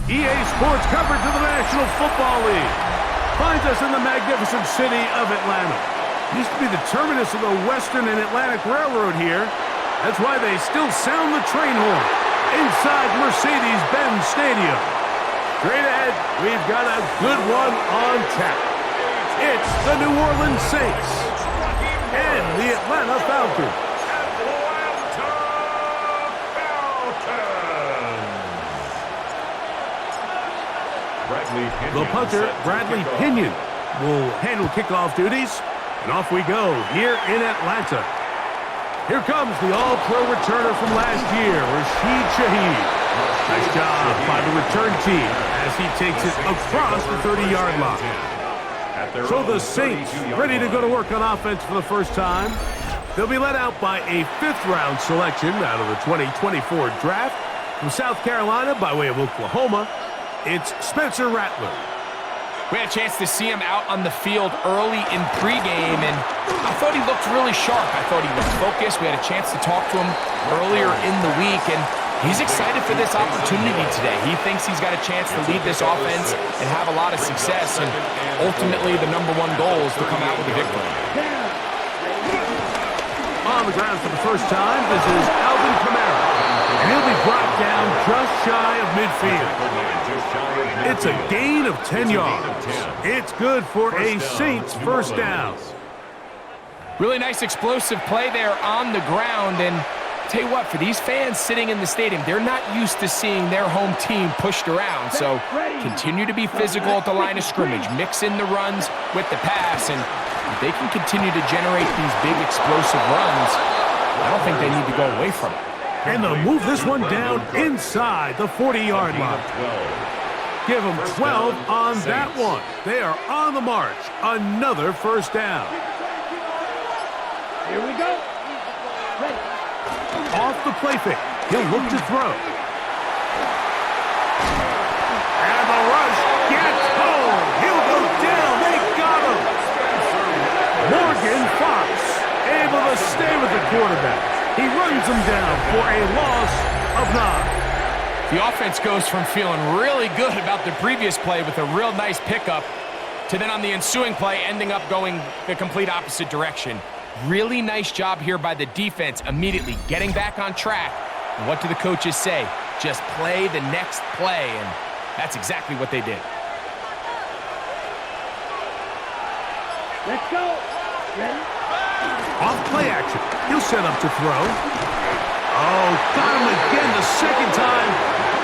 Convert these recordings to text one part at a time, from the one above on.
EA Sports coverage of the National Football League finds us in the magnificent city of Atlanta. Used to be the terminus of the Western and Atlantic Railroad here. That's why they still sound the train horn inside Mercedes-Benz Stadium. Straight ahead, we've got a good one on tap. It's the New Orleans Saints and the Atlanta Falcons. The punter, Bradley Pinion, will handle kickoff duties, and off we go here in Atlanta. Here comes the all-pro returner from last year, Rashid Shaheed. Nice job by the return team as he takes it across the 30-yard line. So the Saints ready to go to work on offense for the first time. They'll be led out by a fifth-round selection out of the 2024 draft from South Carolina by way of Oklahoma. It's Spencer Rattler. We had a chance to see him out on the field early in pregame, and I thought he looked really sharp. I thought he was focused. We had a chance to talk to him earlier in the week, and he's excited for this opportunity today. He thinks he's got a chance to lead this offense and have a lot of success, and ultimately the #1 goal is to come out with a victory. On the ground for the first time, this is Alvin Kamara. And he'll be brought down just shy of midfield. It's a gain of 10 yards. It's good for a Saints first down. Really nice explosive play there on the ground, and tell you what, for these fans sitting in the stadium, they're not used to seeing their home team pushed around, so continue to be physical at the line of scrimmage, mix in the runs with the pass, and if they can continue to generate these big explosive runs, I don't think they need to go away from it. And they'll move this one down inside the 40-yard line. Give them 12 on that one. They are on the march. Another first down. Here we go. Ready. Off the play fake. He'll look to throw. And the rush gets home. He'll go down. They got him. Morgan Fox able to stay with the quarterback. He runs him down for a loss of 9. The offense goes from feeling really good about the previous play with a real nice pickup to then on the ensuing play ending up going the complete opposite direction. Really nice job here by the defense immediately getting back on track. And what do the coaches say? Just play the next play, and that's exactly what they did. Let's go. Ready? Off play action. He'll set up to throw. Oh, got him again the second time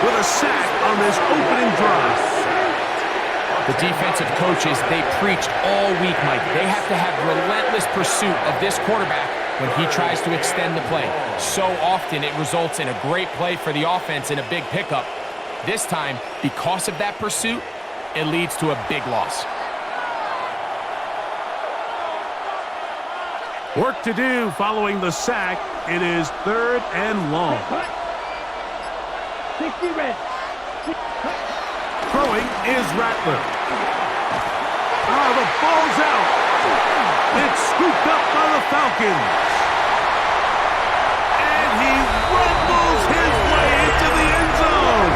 with a sack on this opening drive. The defensive coaches, they preached all week, Mike. They have to have relentless pursuit of this quarterback when he tries to extend the play. So often it results in a great play for the offense and a big pickup. This time, because of that pursuit, it leads to a big loss. Work to do following the sack. It is 3rd and long. 60 red. Throwing is Rattler. Oh, the ball's out. It's scooped up by the Falcons. And he rumbles his way into the end zone.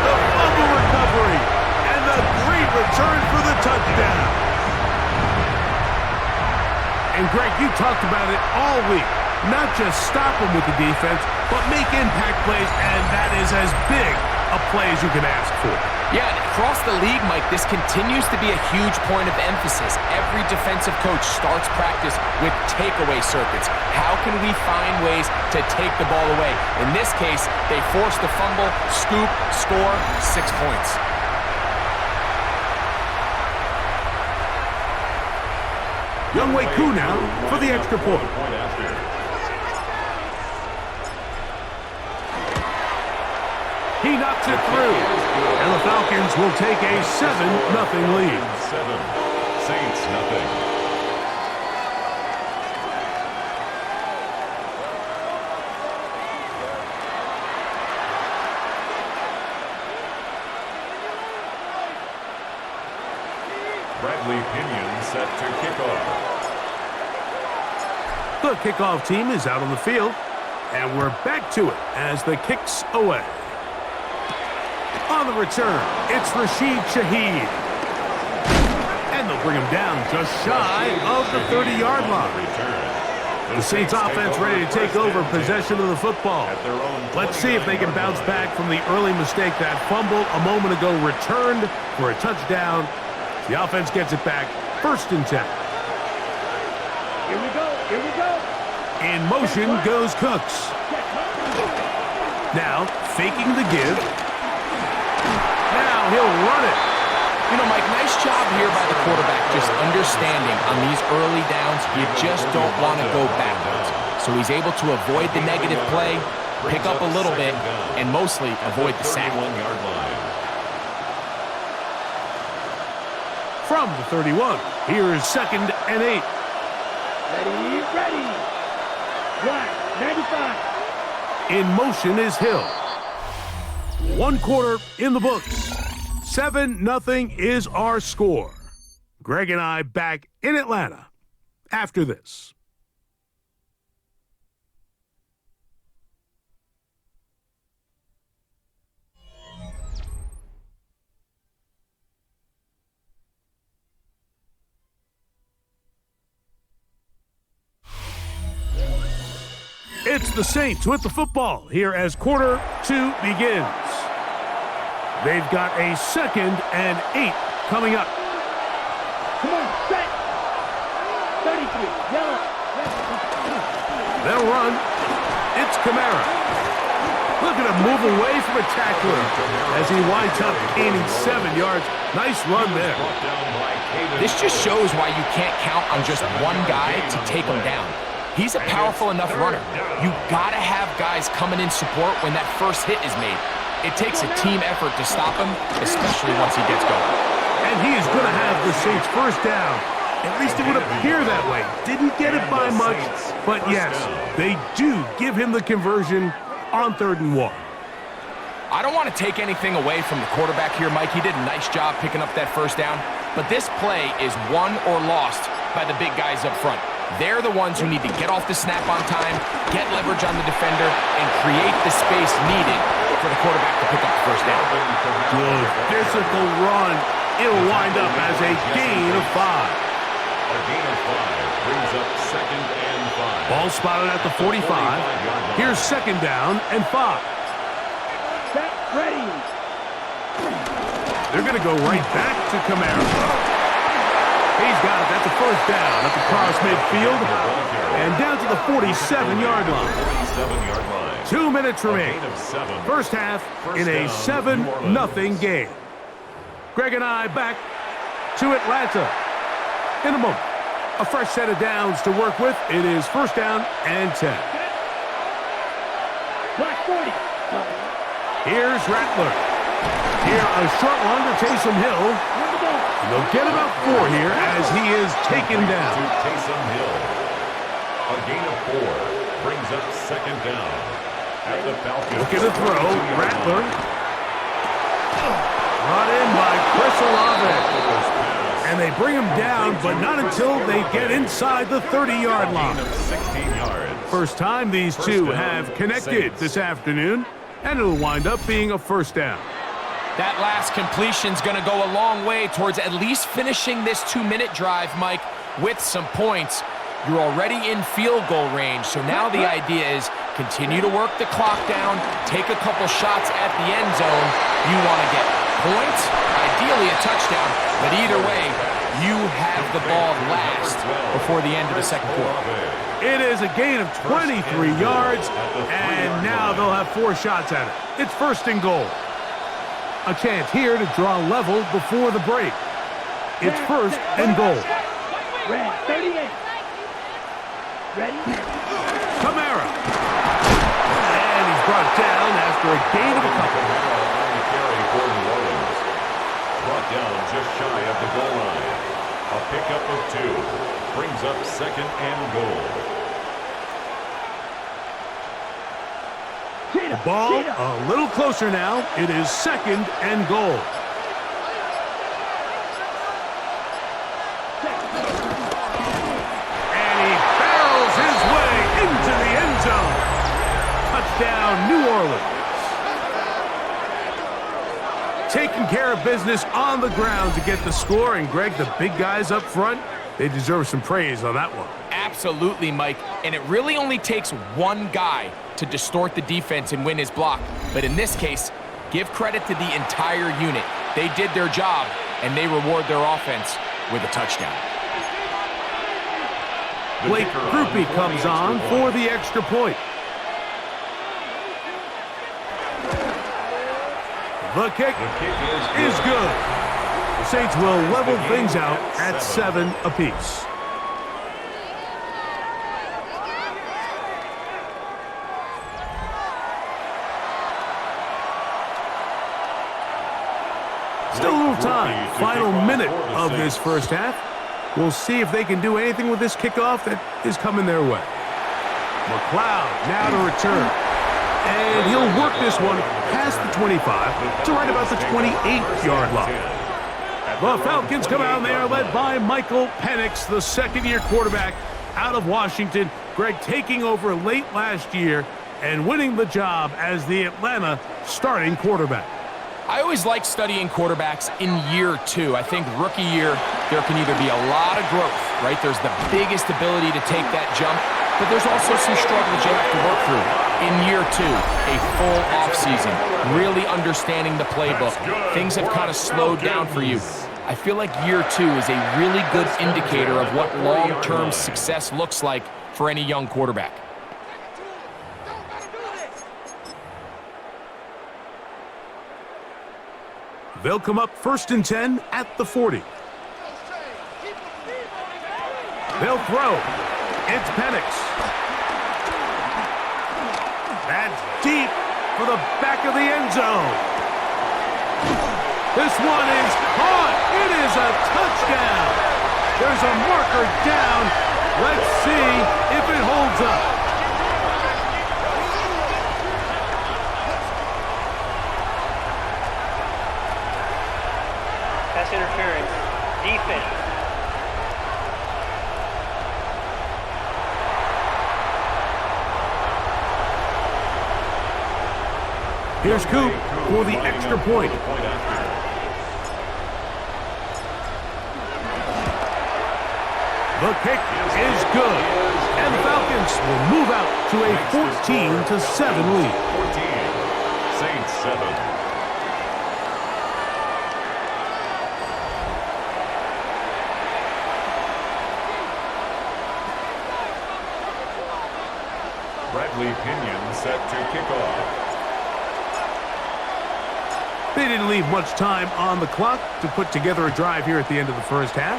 The fumble recovery and the great return for the touchdown. And Greg, you talked about it all week. Not just stop them with the defense, but make impact plays, and that is as big a play as you can ask for. Yeah, and across the league, Mike, this continues to be a huge point of emphasis. Every defensive coach starts practice with takeaway circuits. How can we find ways to take the ball away? In this case, they forced the fumble, scoop, score, 6 points. Younghoe Koo now for the extra point. He knocks it through, and the Falcons will take a 7-0 lead. 7, Saints nothing. Bradley Pinion set to kickoff. The kickoff team is out on the field, and we're back to it as the kick's away. On On the return, it's Rashid Shaheed. And they'll bring him down just shy of the 30-yard line. The Saints offense ready to take over possession of the football. Let's see if they can bounce back from the early mistake. That fumble a moment ago returned for a touchdown. The offense gets it back, 1st and 10. Here we go. Here we go. In motion goes Cooks. Now, faking the give. Now he'll run it. You know, Mike, nice job here by the quarterback, just understanding on these early downs, you just don't want to go backwards. So he's able to avoid the negative play, pick up a little bit, and mostly avoid the sack. From the 31, here is 2nd and 8. Ready, ready. Black, 95. In motion is Hill. 1 quarter in the books. 7-0 is our score. Greg and I back in Atlanta after this. It's the Saints with the football here as quarter 2 begins. They've got a 2nd and 8 coming up. Come on, set. 33, yellow. They'll run. It's Kamara. Look at him move away from a tackler as he winds up gaining 7 yards. Nice run there. This just shows why you can't count on just one guy to take him down. He's a powerful enough runner. You gotta have guys coming in support when that first hit is made. It takes a team effort to stop him, especially once he gets going. And he is going to have the Saints 1st down. At least it would appear that way. Didn't get it by much, but yes, they do give him the conversion on 3rd and 1. I don't want to take anything away from the quarterback here, Mike. He did a nice job picking up that 1st down, but this play is won or lost by the big guys up front. They're the ones who need to get off the snap on time, get leverage on the defender, and create the space needed for the quarterback to pick up the 1st down. Good physical run. It'll wind up as a gain of 5. A gain of 5 brings up 2nd and 5. Ball spotted at the 45. Here's 2nd down and 5. Set, ready. They're going to go right back to Kamara. He's got it. That's a 1st down at the cross midfield. And down to the 47-yard line. 47-yard line. 2 minutes remain. 1st half in a 7-0 game. Greg and I back to Atlanta. In a moment, a fresh set of downs to work with. It is 1st down and 10. Black 40. Here's Rattler. Here, a short one to Taysom Hill. They'll get about 4 here as he is taken down. To Taysom Hill. A gain of 4 brings up 2nd down at the Falcons. Look at the throw. Rattler. Brought in by Chris Olave. And they bring him down, but not until they get inside the 30-yard line. 16 yards. First time these two have connected this afternoon, and it'll wind up being a 1st down. That last completion's going to go a long way towards at least finishing this 2-minute drive, Mike, with some points. You're already in field goal range, so now the idea is continue to work the clock down, take a couple shots at the end zone. You want to get points, ideally a touchdown, but either way, you have the ball last before the end of the 2nd quarter. It is a gain of 23 yards, and now they'll have 4 shots at it. It's 1st and goal. A chance here to draw level before the break. It's 1st and goal. Red, 38. Ready? Kamara. And he's brought down after a gain of a couple. Brought down just shy of the goal line. A pickup of 2 brings up 2nd and goal. The ball a little closer now. It is 2nd and goal. And he barrels his way into the end zone. Touchdown, New Orleans. taking care of business on the ground to get the score. And, Greg, the big guys up front, they deserve some praise on that one. Absolutely, Mike. And it really only takes one guy to distort the defense and win his block. But in this case, give credit to the entire unit. They did their job, and they reward their offense with a touchdown. Blake Krupe comes on for the extra point. The kick is good. The Saints will level things out at 7 apiece. Still a little time. Final minute of this first half. We'll see if they can do anything with this kickoff that is coming their way. McLeod now to return. And he'll work this one past the 25 to right about the 28-yard line. The Falcons come out there led by Michael Penix, the second-year quarterback out of Washington. Greg taking over late last year and winning the job as the Atlanta starting quarterback. I always like studying quarterbacks in year 2. I think rookie year, there can either be a lot of growth, right? There's the biggest ability to take that jump, but there's also some struggles you have to work through. In year 2, a full offseason, really understanding the playbook. Things have kind of slowed down for you. I feel like year 2 is a really good indicator of what long-term success looks like for any young quarterback. They'll come up 1st and 10 at the 40. They'll throw. It's Penix. That's deep for the back of the end zone. This one is caught. It is a touchdown. There's a marker down. Let's see if it holds up. Pass interference. Defense. Here's Coop for the extra point. The kick is good. And the Falcons will move out to a 14-7 lead. 14, Saints 7. Bradley Pinion set to kick off. They didn't leave much time on the clock to put together a drive here at the end of the first half.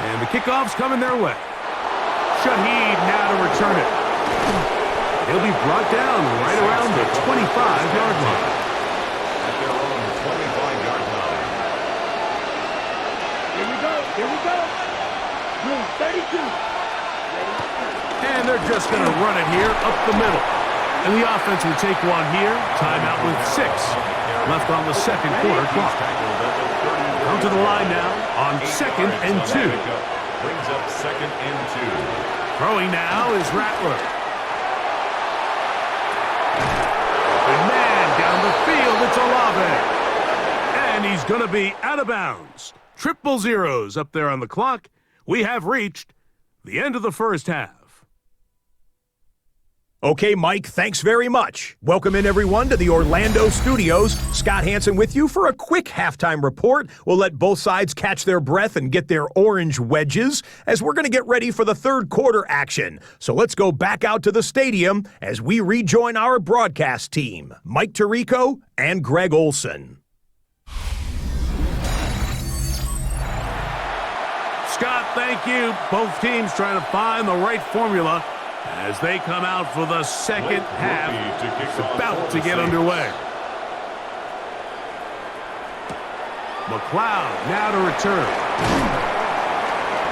And the kickoff's coming their way. Shaheed now to return it. He'll be brought down right around the 25-yard line. At their own 25-yard line. Here we go. Here we go. Room 32. And they're just going to run it here up the middle. And the offense will take one here. Timeout with 6 left on the second quarter clock. Come to the line now on 2nd and 2. Brings up 2nd and 2. Throwing now is Rattler. Open man down the field. It's Olave. And he's going to be out of bounds. Triple zeros up there on the clock. We have reached the end of the first half. Okay, Mike, thanks very much. Welcome in, everyone, to the Orlando studios. Scott Hanson with you for a quick halftime report. We'll let both sides catch their breath and get their orange wedges as we're going to get ready for the third quarter action. So let's go back out to the stadium as we rejoin our broadcast team, Mike Tirico and Greg Olson. Scott, thank you. Both teams trying to find the right formula as they come out for the second half. It's about to get underway. McLeod now to return.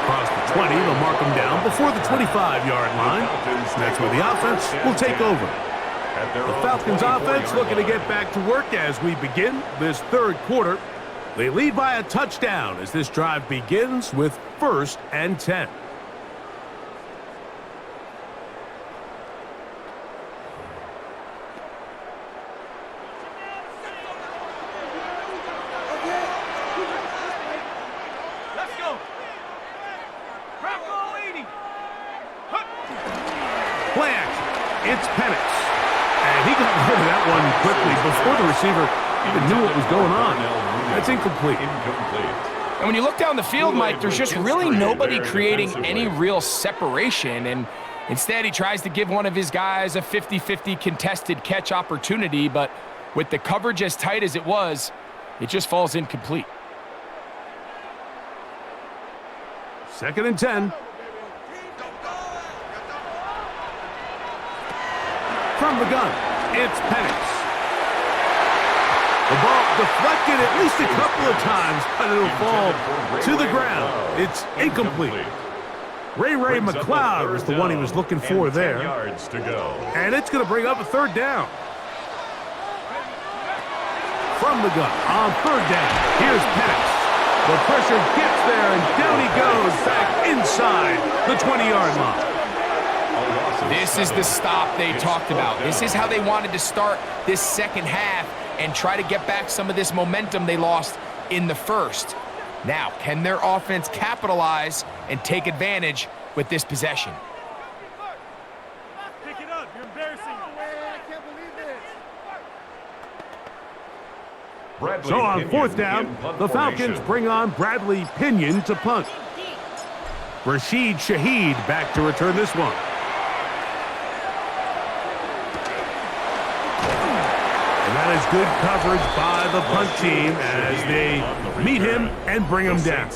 Across the 20, they'll mark him down before the 25-yard line. That's where the offense will take over. The Falcons offense looking to get back to work as we begin this third quarter. They lead by a touchdown as this drive begins with 1st and 10. it's Penix. And he got rid of that one quickly before the receiver even knew what was going on. That's incomplete. And when you look down the field, Mike, there's just really nobody creating any real separation. And instead, he tries to give one of his guys a 50-50 contested catch opportunity. But with the coverage as tight as it was, it just falls incomplete. 2nd and 10. From the gun, it's Penix. The ball deflected at least a couple of times, but it'll fall to the ground. It's incomplete. Ray McLeod was the one he was looking for there. And it's going to bring up a 3rd down. From the gun, on 3rd down, here's Penix. The pressure gets there, and down he goes back inside the 20-yard line. This is the stop they talked about. This is how they wanted to start this second half and try to get back some of this momentum they lost in the first. Now, can their offense capitalize and take advantage with this possession? Pick it up. You're embarrassing. I can't believe this. So on 4th down, the Falcons bring on Bradley Pinion to punt. Rashid Shaheed back to return this one. That is good coverage by the punt team as they meet him and bring him down.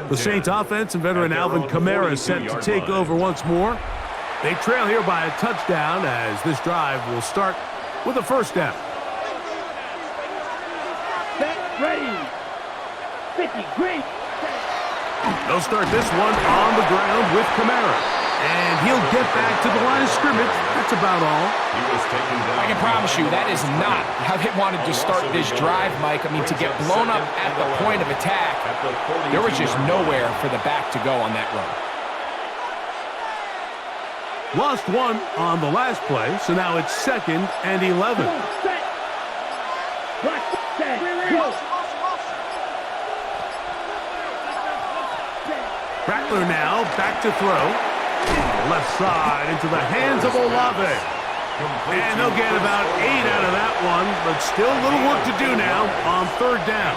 The Saints offense and veteran Alvin Kamara is set to take over once more. They trail here by a touchdown as this drive will start with a 1st down. Set, ready. 50, great. They'll start this one on the ground with Kamara. And he'll get back to the line of scrimmage. That's about all. I can promise you that is not how they wanted to start this drive, Mike. I mean, to get blown up at the point of attack, there was just nowhere for the back to go on that run. Lost one on the last play, so now it's 2nd and 11. Set. Black, set, go. Rattler now back to throw. Left side into the hands of Olave. And they'll get about 8 out of that one, but still a little work to do now on 3rd down.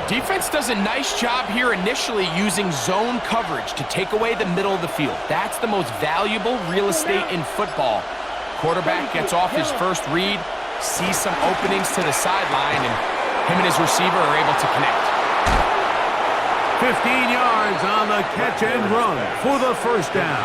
Defense does a nice job here initially using zone coverage to take away the middle of the field. That's the most valuable real estate in football. Quarterback gets off his first read, sees some openings to the sideline, and him and his receiver are able to connect. 15 yards on the catch and run for the 1st down.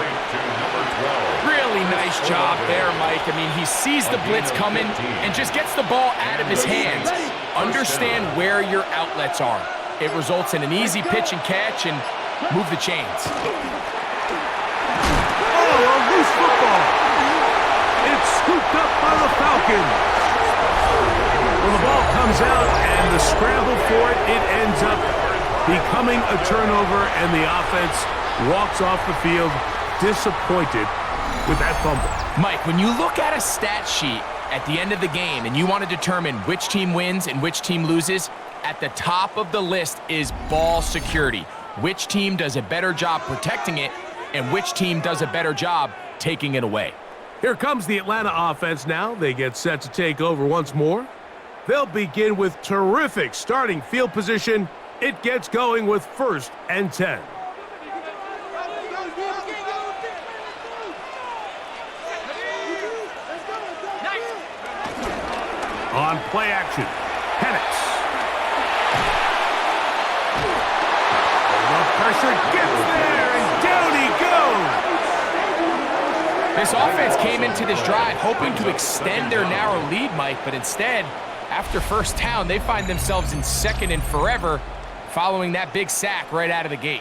Really nice job there, Mike. I mean, he sees the blitz coming and just gets the ball out of his hands. Understand where your outlets are. It results in an easy pitch and catch and move the chains. Oh, a loose football. It's scooped up by the Falcons. Well, the ball comes out and the scramble for it, it ends up becoming a turnover, and the offense walks off the field disappointed with that fumble. Mike, when you look at a stat sheet at the end of the game and you want to determine which team wins and which team loses, at the top of the list is ball security. Which team does a better job protecting it and which team does a better job taking it away. Here comes the Atlanta offense now. They get set to take over once more. They'll begin with terrific starting field position. It gets going with 1st and 10. On play action, Penix. The pressure gets there, and down he goes. This offense came into this drive hoping to extend their narrow lead, Mike, but instead, after 1st down, they find themselves in 2nd and forever, following that big sack right out of the gate.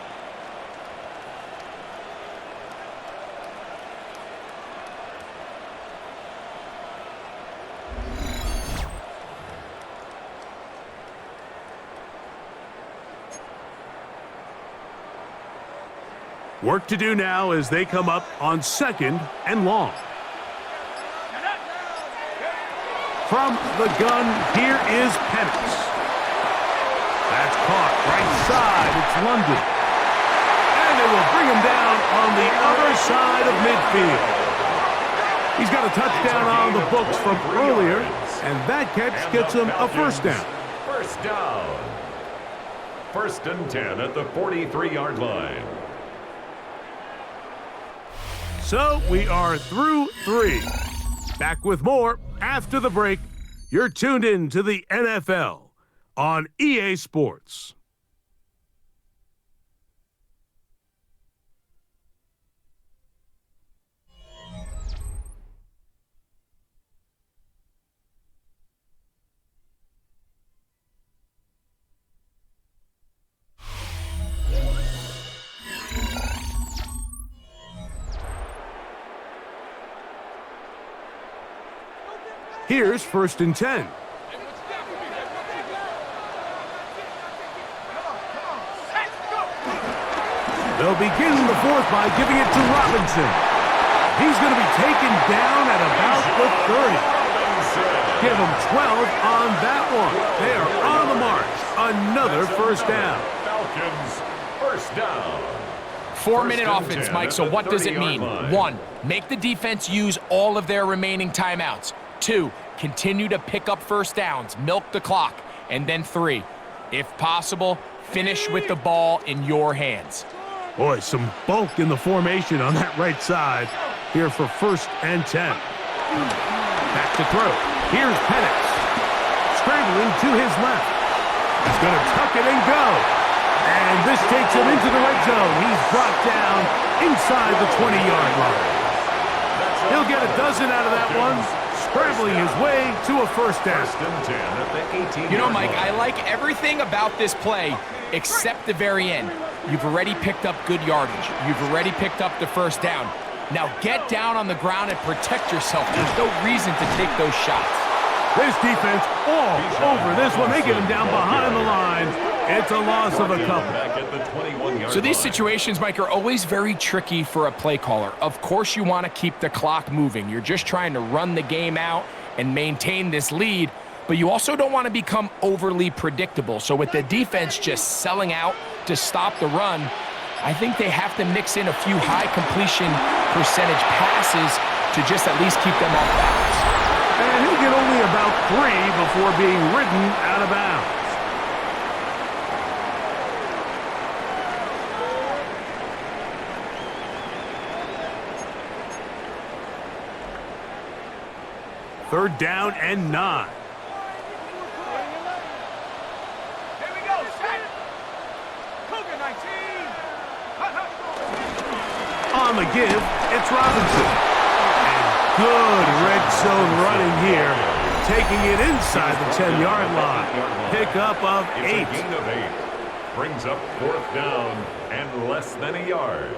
Work to do now as they come up on 2nd and long. From the gun, here is Penix. That's caught right side. It's London. And they will bring him down on the other side of midfield. He's got a touchdown on the books from earlier, and that catch gets him a first down. First down. 1st and 10 at the 43-yard line. So we are through 3. Back with more after the break. You're tuned in to the NFL on EA Sports. Here's 1st and 10. They'll begin the 4th by giving it to Robinson. He's going to be taken down at about the 30. Give him 12 on that one. They are on the march. Another first down. Falcons, first down. 4-minute offense, Mike, so what does it mean? 1, make the defense use all of their remaining timeouts. 2, continue to pick up first downs, milk the clock. And then 3, if possible, finish with the ball in your hands. Boy, some bulk in the formation on that right side here for 1st and 10. Back to throw. Here's Penix. Scrambling to his left. He's going to tuck it and go. And this takes him into the red zone. He's brought down inside the 20-yard line. He'll get a dozen out of that one, scrambling his way to a first down. 1st and 10 at the 18-yard You know, Mike, line. I like everything about this play except the very end. You've already picked up good yardage. You've already picked up the first down. Now get down on the ground and protect yourself. There's no reason to take those shots. This defense all over this one. They get him down behind the line. It's a loss of a couple. Back at the 21-yard So these line. situations, Mike, are always very tricky for a play caller. Of course you want to keep the clock moving. You're just trying to run the game out and maintain this lead, but you also don't want to become overly predictable. So with the defense just selling out to stop the run, I think they have to mix in a few high completion percentage passes to just at least keep them off balance. And he'll get only about 3 before being ridden out of bounds. Third down and 9. Here we go, set. Cougar 19. On the give, it's Robinson. And good red zone running here, taking it inside the 10-yard line. Pickup of It's 8. a gain of 8. Brings up 4th down and less than a yard.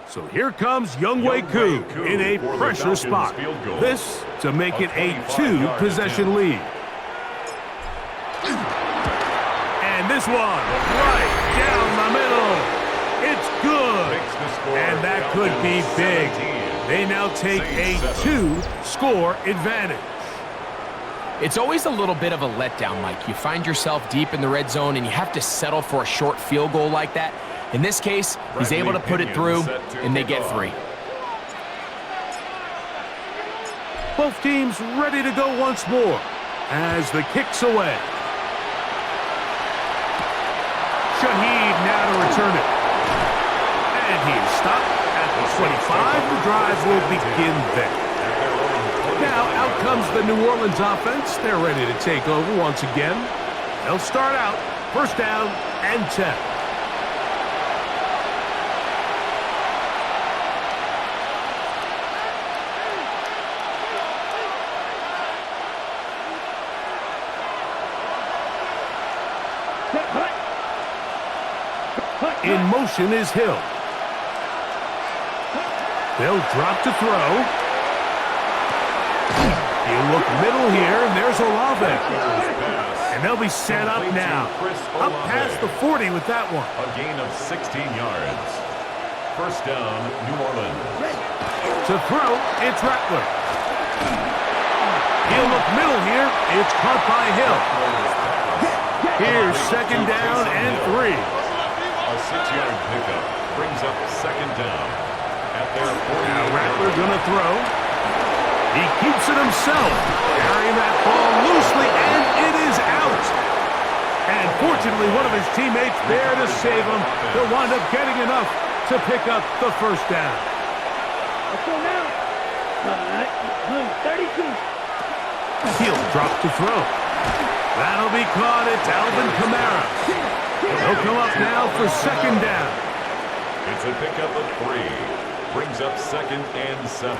So here comes Younghoe Koo in a pressure spot. This to make it a 2-possession lead. And this one right down the middle. It's good. And that could be big. They now take a 2-score advantage. It's always a little bit of a letdown, Mike. You find yourself deep in the red zone and you have to settle for a short field goal like that. In this case, he's able to put it through, and they get 3. Both teams ready to go once more as the kick's away. Shaheed now to return it. And he's stopped at the 25. The drive will begin there. Now out comes the New Orleans offense. They're ready to take over once again. They'll start out 1st down and 10. In motion is Hill. They'll drop to throw. You look middle here, and there's Olave. And they'll be set up now. Up past the 40 with that one. A gain of 16 yards. 1st down, New Orleans. To throw, it's Rattler. He'll look middle here. It's caught by Hill. Here's second down and 3. A 6-yard pickup brings up second down at their 40. Now Rattler gonna throw. He keeps it himself, carrying that ball loosely, and it is out. And fortunately, one of his teammates there to save him. He'll wind up getting enough to pick up the first down. Let's go now. 32. He'll drop to throw. That'll be caught. It's Alvin Kamara. He'll come up now for second down. It's a pickup of 3. Brings up second and 7.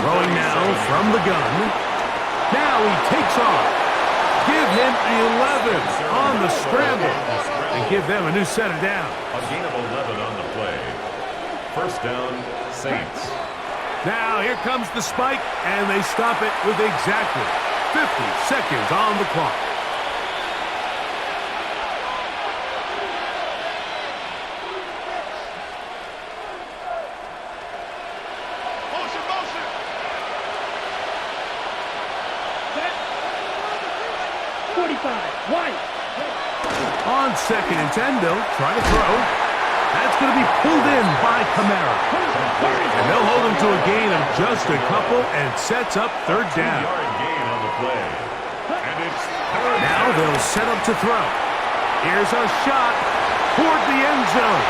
Throwing now from the gun. Now he takes off. Give him 11 on the scramble. And give them a new set of downs. A gain of 11 on the play. First down, Saints. Now here comes the spike, and they stop it with exactly 50 seconds on the clock. On second and 10, they'll try to throw. That's going to be pulled in by Kamara. And they'll hold him to a gain of just a couple and sets up third down. 2-yard gain on the play. And it's third Now they'll set up to throw. Here's a shot toward the end zone.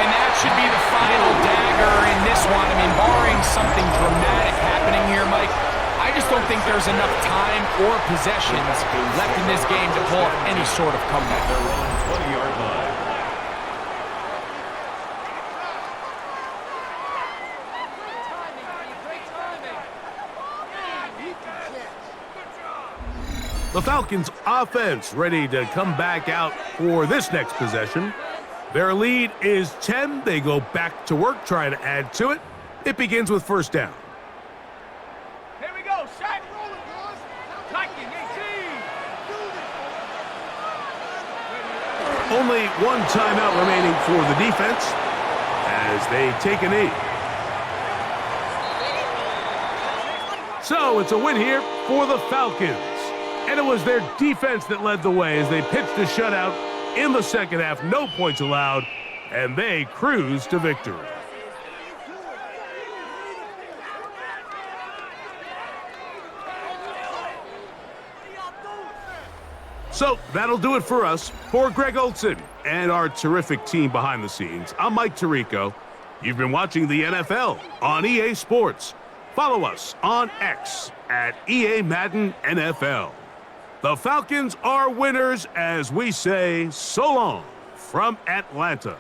And that should be the final dagger in this one. I mean, barring something dramatic happening here, Mike, I just don't think there's enough time or possessions left in this game to pull off any sort of comeback. They're on 20-yard line. The Falcons offense ready to come back out for this next possession. Their lead is 10. They go back to work, trying to add to it. It begins with first down. Here we go. Shot. Liking 18. Only one timeout remaining for the defense as they take a knee. So it's a win here for the Falcons. And it was their defense that led the way as they pitched a shutout in the second half. No points allowed, and they cruise to victory. So that'll do it for us. For Greg Olson and our terrific team behind the scenes, I'm Mike Tirico. You've been watching the NFL on EA Sports. Follow us on X at EA Madden NFL. The Falcons are winners as we say so long from Atlanta.